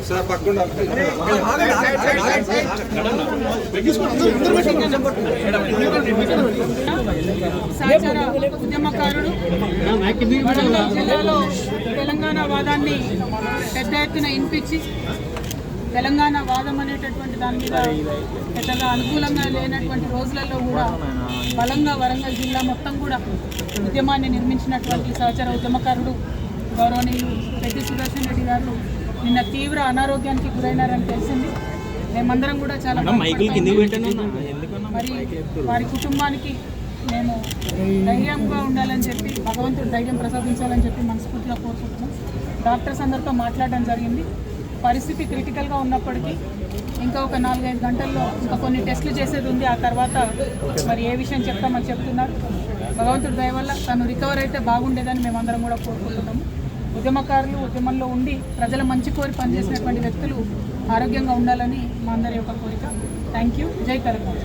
Sir పక్కకుండా ఉద్యమకారుడు జిల్లాలో తెలంగాణ వాదాన్ని పెద్ద ఎత్తున వినిపించి తెలంగాణ వాదం అనేటటువంటి దాని మీద పెద్దగా అనుకూలంగా లేనటువంటి రోజులలో కూడా బలంగా వరంగల్ జిల్లా మొత్తం కూడా ఉద్యమాన్ని నిర్మించినటువంటి సహచర ఉద్యమకారుడు గౌరవనీయులు పెద్ది సుదర్శన్ రెడ్డి గారు నిన్న తీవ్ర అనారోగ్యానికి గురైనారని తెలిసింది. మేమందరం కూడా చాలా మరి వారి కుటుంబానికి మేము ధైర్యంగా ఉండాలని చెప్పి భగవంతుడు ధైర్యం ప్రసాదించాలని చెప్పి మనస్ఫూర్తిగా కోరుకుంటున్నాం. డాక్టర్స్ అందరితో మాట్లాడడం జరిగింది. పరిస్థితి క్రిటికల్గా ఉన్నప్పటికీ ఇంకా ఒక 4-5 గంటల్లో ఇంకా కొన్ని టెస్టులు చేసేది ఉంది. ఆ తర్వాత మరి ఏ విషయం చెప్తామని చెప్తున్నారు. భగవంతుడి దయ వల్ల తను రికవర్ అయితే బాగుండేదని మేమందరం కూడా కోరుకుంటున్నాము. ఉద్యమకారులు ఉద్యమంలో ఉండి ప్రజల మంచి కోరి పనిచేసినటువంటి వ్యక్తులు ఆరోగ్యంగా ఉండాలని మా అందరి యొక్క కోరిక. Thank you. జై తెలంగాణ.